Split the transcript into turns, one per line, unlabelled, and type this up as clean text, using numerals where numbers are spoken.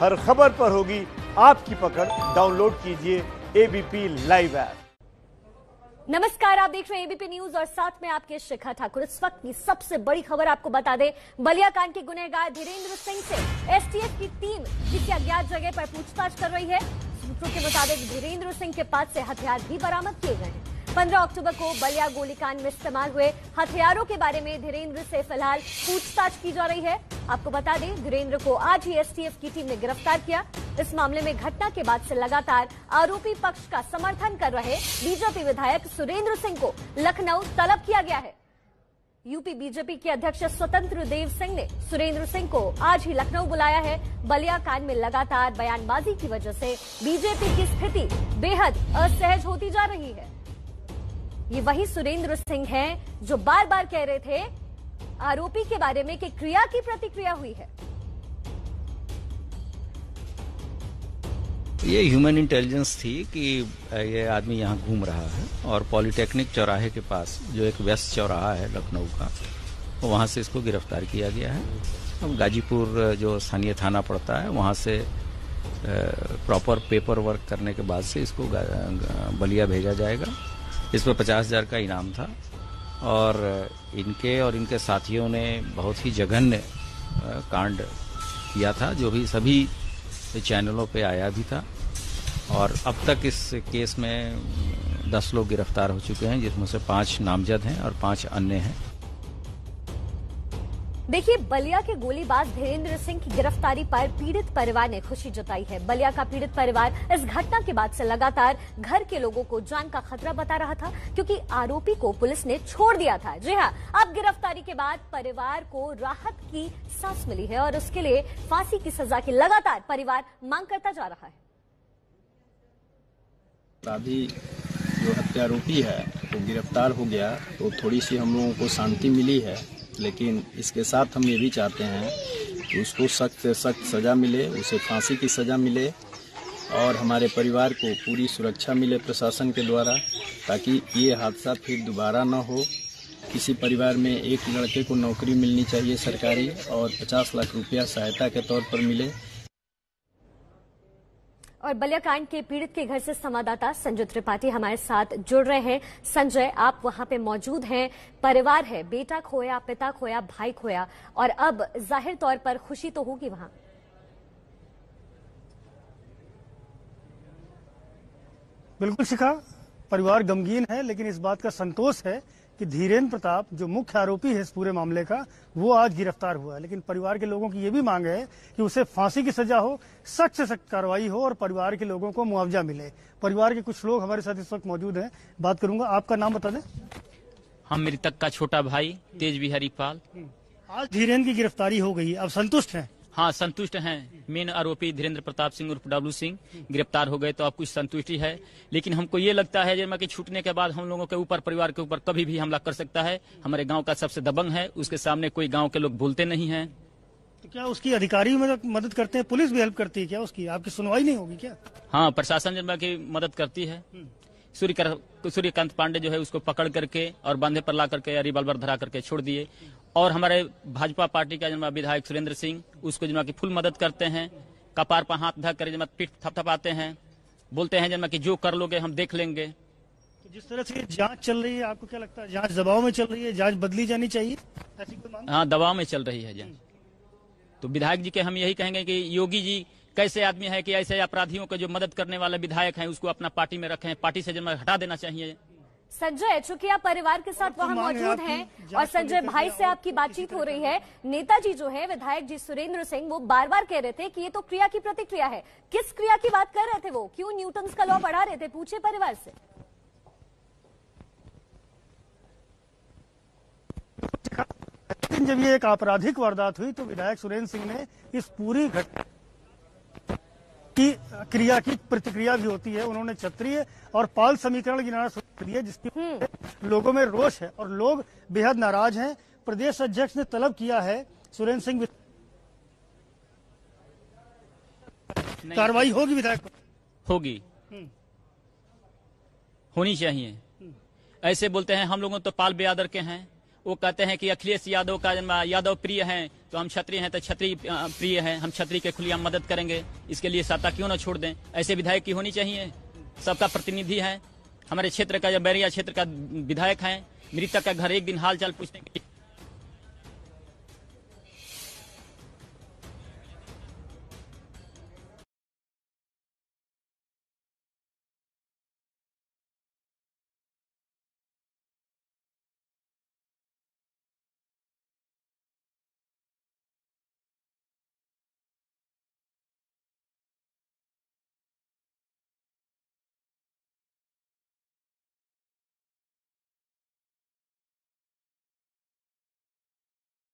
हर खबर पर होगी आपकी पकड़। डाउनलोड कीजिए एबीपी लाइव ऐप।
नमस्कार, आप देख रहे हैं एबीपी न्यूज और साथ में आपके शिखा ठाकुर। इस वक्त की सबसे बड़ी खबर आपको बता दें, बलिया कांड के गुनहगार धीरेन्द्र सिंह से एसटीएफ की टीम किसी अज्ञात जगह पर पूछताछ कर रही है। सूत्रों के मुताबिक धीरेन्द्र सिंह के पास से हथियार भी बरामद किए गए हैं। 15 अक्टूबर को बलिया गोलीकांड में इस्तेमाल हुए हथियारों के बारे में धीरेन्द्र से फिलहाल पूछताछ की जा रही है। आपको बता दें, धीरेन्द्र को आज ही एसटीएफ की टीम ने गिरफ्तार किया। इस मामले में घटना के बाद से लगातार आरोपी पक्ष का समर्थन कर रहे बीजेपी विधायक सुरेंद्र सिंह को लखनऊ तलब किया गया है। यूपी बीजेपी के अध्यक्ष स्वतंत्र देव सिंह ने सुरेंद्र सिंह को आज ही लखनऊ बुलाया है। बलिया कांड में लगातार बयानबाजी की वजह से बीजेपी की स्थिति बेहद असहज होती जा रही है। ये वही सुरेंद्र सिंह हैं जो बार बार कह रहे थे आरोपी के बारे में कि क्रिया की प्रतिक्रिया हुई है।
ये ह्यूमन इंटेलिजेंस थी कि ये आदमी यहाँ घूम रहा है और पॉलिटेक्निक चौराहे के पास जो एक व्यस्त चौराहा है लखनऊ का, वहाँ से इसको गिरफ्तार किया गया है। अब गाजीपुर जो स्थानीय थाना पड़ता है वहाँ से प्रॉपर पेपर वर्क करने के बाद से इसको बलिया भेजा जाएगा। इस पर 50,000 का इनाम था और इनके साथियों ने बहुत ही जघन्य कांड किया था, जो भी सभी चैनलों पे आया भी था। और अब तक इस केस में 10 लोग गिरफ्तार हो चुके हैं, जिसमें से 5 नामजद हैं और 5 अन्य हैं।
देखिए, बलिया के गोलीबाज धीरेन्द्र सिंह की गिरफ्तारी पर पीड़ित परिवार ने खुशी जताई है। बलिया का पीड़ित परिवार इस घटना के बाद से लगातार घर के लोगों को जान का खतरा बता रहा था, क्योंकि आरोपी को पुलिस ने छोड़ दिया था। जी हां, अब गिरफ्तारी के बाद परिवार को राहत की सांस मिली है और उसके लिए फांसी की सजा की लगातार परिवार मांग करता जा रहा है।
अपराधी जो हत्यारोपी है वो गिरफ्तार हो गया तो थोड़ी सी हम लोगों को शांति मिली है, लेकिन इसके साथ हम ये भी चाहते हैं कि उसको सख्त से सख्त सज़ा मिले, उसे फांसी की सज़ा मिले और हमारे परिवार को पूरी सुरक्षा मिले प्रशासन के द्वारा, ताकि ये हादसा फिर दोबारा न हो। किसी परिवार में एक लड़के को नौकरी मिलनी चाहिए सरकारी और 50 लाख रुपया सहायता के तौर पर मिले।
और बलिया कांड के पीड़ित के घर से संवाददाता संजय त्रिपाठी हमारे साथ जुड़ रहे हैं। संजय, आप वहां पे मौजूद हैं। परिवार है, बेटा खोया, पिता खोया, भाई खोया, और अब जाहिर तौर पर खुशी तो होगी वहां।
बिल्कुल शिखा, परिवार गमगीन है, लेकिन इस बात का संतोष है कि धीरेन्द्र प्रताप जो मुख्य आरोपी है इस पूरे मामले का, वो आज गिरफ्तार हुआ है। लेकिन परिवार के लोगों की ये भी मांग है कि उसे फांसी की सजा हो, सख्त से सख्त कार्रवाई हो और परिवार के लोगों को मुआवजा मिले। परिवार के कुछ लोग हमारे साथ इस वक्त मौजूद हैं, बात करूंगा। आपका नाम बता दें।
हम मृतक का छोटा भाई तेज बिहारी पाल।
आज धीरेन्द्र की गिरफ्तारी हो गई, अब संतुष्ट हैं?
हाँ, संतुष्ट हैं। मेन आरोपी धीरेन्द्र प्रताप सिंह उर्फ डब्लू सिंह गिरफ्तार हो गए तो अब कुछ संतुष्टि है, लेकिन हमको ये लगता है जैसे कि छूटने के बाद हम लोगों के ऊपर, परिवार के ऊपर कभी भी हमला कर सकता है। हमारे गांव का सबसे दबंग है, उसके सामने कोई गांव के लोग बोलते नहीं हैं।
तो क्या उसकी अधिकारी मदद करते हैं? पुलिस भी हेल्प करती है क्या उसकी? आपकी सुनवाई नहीं होगी क्या?
हाँ, प्रशासन जैसे की मदद करती है। सूर्यकांत पांडे जो है उसको पकड़ करके और बांधे पर ला करके रिवॉल्वर धरा करके छोड़ दिए। और हमारे भाजपा पार्टी का जन्म विधायक सुरेंद्र सिंह उसको जन्म की फुल मदद करते हैं। कपार पर हाथ धर कर जन्म पीठ थपथपाते हैं, बोलते हैं जन्म की जो कर लोगे हम देख लेंगे।
तो जिस तरह से जांच चल रही है, आपको क्या लगता है जांच दबाव में चल रही है, जांच बदली जानी चाहिए, ऐसी कोई मांग?
हाँ, दबाव में चल रही है जांच। तो विधायक जी के हम यही कहेंगे कि योगी जी कैसे आदमी है कि ऐसे अपराधियों को जो मदद करने वाले विधायक हैं उसको अपना पार्टी में रखें, पार्टी से जन्म हटा देना चाहिए।
संजय, चूंकि आप परिवार के साथ वहां मौजूद हैं और संजय भाई से आपकी बातचीत हो रही है, नेताजी जो है विधायक जी सुरेंद्र सिंह, वो बार बार कह रहे थे कि ये तो क्रिया की प्रतिक्रिया है। किस क्रिया की बात कर रहे थे वो? क्यों न्यूटन्स का लॉ पढ़ा रहे थे? पूछे परिवार से।
जब ये एक आपराधिक वारदात हुई तो विधायक सुरेंद्र सिंह ने इस पूरी घटना की क्रिया की प्रतिक्रिया भी होती है, उन्होंने क्षत्रिय और पाल समीकरण गिनाना शुरू कर दिया, जिसकी लोगों में रोष है और लोग बेहद नाराज हैं। प्रदेश अध्यक्ष ने तलब किया है सुरेंद्र सिंह, कार्रवाई होगी विधायक
होगी, होनी चाहिए। ऐसे बोलते हैं हम लोगों तो पाल बेआदर के हैं, वो कहते हैं कि अखिलेश यादव का यादव प्रिय हैं, तो हम क्षत्रिय हैं तो क्षत्रिय प्रिय हैं, हम क्षत्रिय के खुलेआम मदद करेंगे, इसके लिए सत्ता क्यों न छोड़ दें। ऐसे विधायक की होनी चाहिए, सबका प्रतिनिधि है। हमारे क्षेत्र का, बैरिया क्षेत्र का विधायक है, मृतक का घर एक दिन हाल चाल पूछने के लिए